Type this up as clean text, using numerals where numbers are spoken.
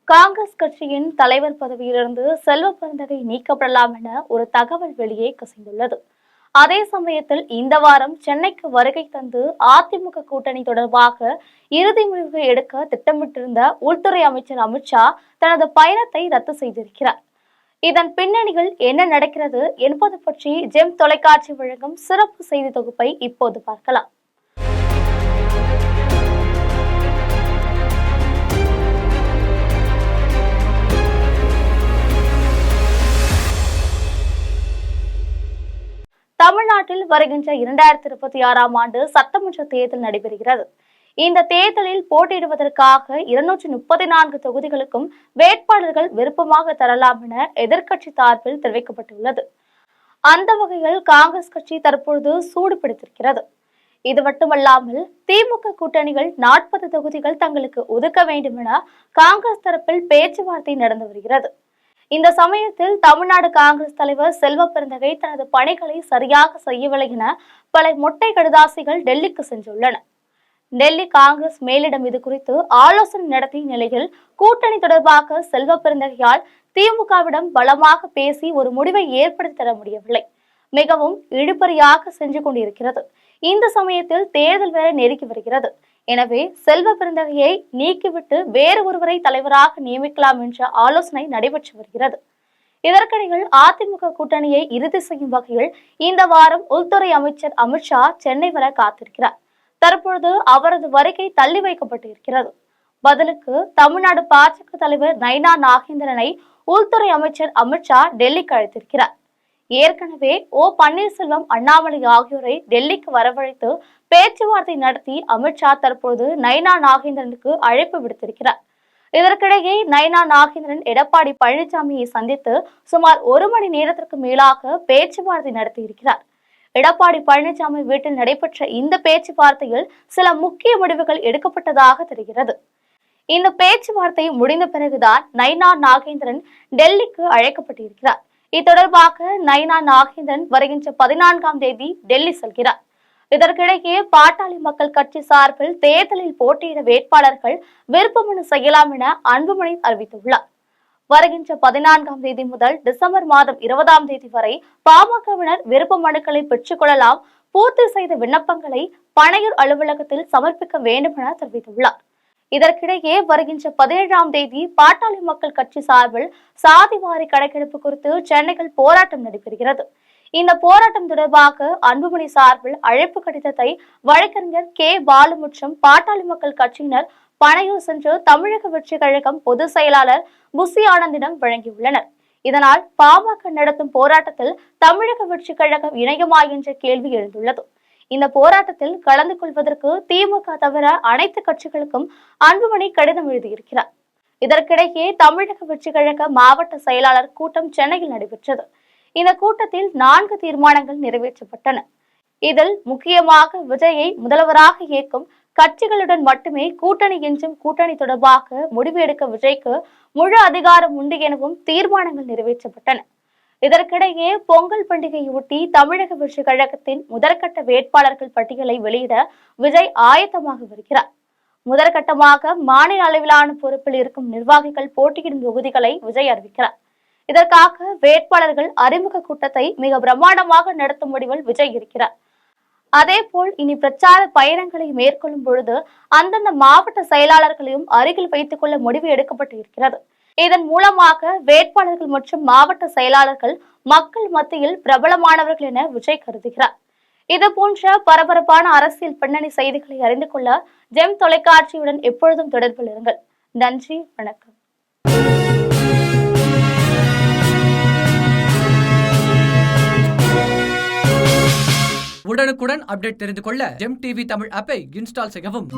காங்கிரஸ் கட்சியின் தலைவர் பதவியிலிருந்து செல்வ பெருந்தகை நீக்கப்படலாம் என ஒரு தகவல் வெளியே கசிந்துள்ளது. அதே சமயத்தில் இந்த வாரம் சென்னைக்கு வருகை தந்து அதிமுக கூட்டணி தொடர்பாக இறுதி முடிவு எடுக்க திட்டமிட்டிருந்த உள்துறை அமைச்சர் அமித்ஷா தனது பயணத்தை ரத்து செய்திருக்கிறார். இதன் பின்னணியில் என்ன நடக்கிறது என்பது பற்றி ஜெம் தொலைக்காட்சி வழங்கும் சிறப்பு செய்தி தொகுப்பை இப்போது பார்க்கலாம். தமிழ்நாட்டில் வருகின்ற 2026ஆம் ஆண்டு சட்டமன்ற தேர்தல் நடைபெறுகிறது. இந்த தேர்தலில் போட்டியிடுவதற்காக 234 தொகுதிகளுக்கும் வேட்பாளர்கள் விருப்பமாக தரலாம் என எதிர்க்கட்சி சார்பில் தெரிவிக்கப்பட்டுள்ளது. அந்த வகையில் காங்கிரஸ் கட்சி தற்பொழுது சூடு பிடித்திருக்கிறது. இது மட்டுமல்லாமல் திமுக கூட்டணிகள் 40 தொகுதிகள் தங்களுக்கு ஒதுக்க வேண்டும் என காங்கிரஸ் தரப்பில் பேச்சுவார்த்தை நடந்து வருகிறது. இந்த சமயத்தில் தமிழ்நாடு காங்கிரஸ் தலைவர் செல்வ பெருந்தகை தனது பணிகளை சரியாக செய்யவில்லை என பல மொட்டை கடிதாசிகள் டெல்லிக்கு சென்றுள்ளன. டெல்லி காங்கிரஸ் மேலிடம் இது குறித்து ஆலோசனை நடத்திய நிலையில் கூட்டணி தொடர்பாக செல்வ பெருந்தகையால் திமுகவிடம் பலமாக பேசி ஒரு முடிவை ஏற்படுத்தி தர முடியவில்லை. மிகவும் இழுபறியாக சென்று கொண்டிருக்கிறது. இந்த சமயத்தில் தேர்தல் வேற நெருங்கி வருகிறது. எனவே செல்வ பெருந்தகையை நீக்கிவிட்டு வேறு ஒருவரை தலைவராக நியமிக்கலாம் என்ற ஆலோசனை நடைபெற்று வருகிறது. இதற்கிடையில் அதிமுக கூட்டணியை இறுதி செய்யும் வகையில் இந்த வாரம் உள்துறை அமைச்சர் அமித்ஷா சென்னை வர காத்திருக்கிறார். தற்பொழுது அவரது வருகை தள்ளி வைக்கப்பட்டிருக்கிறது. பதிலுக்கு தமிழ்நாடு பாஜக தலைவர் நைனா நாகேந்திரனை உள்துறை அமைச்சர் அமித்ஷா டெல்லிக்கு அழைத்திருக்கிறார். ஏற்கனவே பன்னீர்செல்வம், அண்ணாமலை ஆகியோரை டெல்லிக்கு வரவழைத்து பேச்சுவார்த்தை நடத்தி அமித்ஷா தற்போது நைனா நாகேந்திரனுக்கு அழைப்பு விடுத்திருக்கிறார். இதற்கிடையே நைனா நாகேந்திரன் எடப்பாடி பழனிசாமியை சந்தித்து சுமார் 1 மணி நேரத்திற்கு மேலாக பேச்சுவார்த்தை நடத்தியிருக்கிறார். எடப்பாடி பழனிசாமி வீட்டில் நடைபெற்ற இந்த பேச்சுவார்த்தையில் சில முக்கிய முடிவுகள் எடுக்கப்பட்டதாக தெரிகிறது. இந்த பேச்சுவார்த்தை முடிந்த பிறகுதான் நைனா நாகேந்திரன் டெல்லிக்கு அழைக்கப்பட்டிருக்கிறார். இத்தொடர்பாக நைனா நாகேந்திரன் வருகின்ற 14ஆம் தேதி டெல்லி செல்கிறார். இதற்கிடையே பாட்டாளி மக்கள் கட்சி சார்பில் தேர்தலில் போட்டியிட வேட்பாளர்கள் விருப்பமனு செய்யலாம் என அன்புமணி அறிவித்துள்ளார். வருகின்ற 14ஆம் தேதி முதல் டிசம்பர் மாதம் 20ஆம் தேதி வரை பாமகவினர் விருப்ப மனுக்களை பெற்றுக் கொள்ளலாம். பூர்த்தி செய்த விண்ணப்பங்களை பனையூர் அலுவலகத்தில் சமர்ப்பிக்க வேண்டும் என தெரிவித்துள்ளார். இதற்கிடையே வருகின்ற 17ஆம் தேதி பாட்டாளி மக்கள் கட்சி சார்பில் சாதிவாரி கணக்கெடுப்பு குறித்து சென்னையில் போராட்டம் நடைபெறுகிறது. இந்த போராட்டம் தொடர்பாக அன்புமணி சார்பில் அழைப்பு கடிதத்தை வழக்கறிஞர் கே பாலு மற்றும் பாட்டாளி மக்கள் கட்சியினர் பனையூர் சென்று தமிழக வெற்றி கழகம் பொதுச் செயலாளர் புசி ஆனந்திடம் வழங்கியுள்ளனர். இதனால் பாமக நடத்தும் போராட்டத்தில் தமிழக வெற்றி கழகம் இணையுமா என்ற கேள்வி எழுந்துள்ளது. இந்த போராட்டத்தில் கலந்து கொள்வதற்கு திமுக தவிர அனைத்து கட்சிகளுக்கும் அன்புமணி கடிதம் எழுதியிருக்கிறார். இதற்கிடையே தமிழக வெற்றி கழக மாவட்ட செயலாளர் கூட்டம் சென்னையில் நடைபெற்றது. இந்த கூட்டத்தில் 4 தீர்மானங்கள் நிறைவேற்றப்பட்டன. இதில் முக்கியமாக விஜயை முதல்வராக இயக்கும் கட்சிகளுடன் மட்டுமே கூட்டணி என்றும் கூட்டணி தொடர்பாக முடிவு எடுக்க விஜய்க்கு முழு அதிகாரம் உண்டு எனவும் தீர்மானங்கள் நிறைவேற்றப்பட்டன. இதற்கிடையே பொங்கல் பண்டிகையொட்டி தமிழக வெற்றி கழகத்தின் முதற்கட்ட வேட்பாளர்கள் பட்டியலை வெளியிட விஜய் ஆயத்தமாக வருகிறார். முதற்கட்டமாக மாநில அளவிலான பொறுப்பில் இருக்கும் நிர்வாகிகள் போட்டியிடும் தொகுதிகளை விஜய் அறிவிக்கிறார். இதற்காக வேட்பாளர்கள் அறிமுக கூட்டத்தை மிக பிரம்மாண்டமாக நடத்தும் முடிவில் விஜய் இருக்கிறார். அதேபோல் இனி பிரச்சார பயணங்களை மேற்கொள்ளும் பொழுது அந்தந்த மாவட்ட செயலாளர்களையும் அருகில் வைத்துக் கொள்ள முடிவு எடுக்கப்பட்டு இருக்கிறது. இதன் மூலமாக வேட்பாளர்கள் மற்றும் மாவட்ட செயலாளர்கள் மக்கள் மத்தியில் பிரபலமானவர்கள் என விஜய் கருதுகிறார். இது போன்ற பரபரப்பான அரசியல் பின்னணி செய்திகளை அறிந்து கொள்ள ஜெம் தொலைக்காட்சியுடன் எப்பொழுதும் தொடர்பில் இருங்கள். நன்றி, வணக்கம். உடனுக்குடன் அப்டேட் தெரிந்து கொள்ள ஜெம் டிவி தமிழ் ஆப்பை இன்ஸ்டால் செய்யவும்.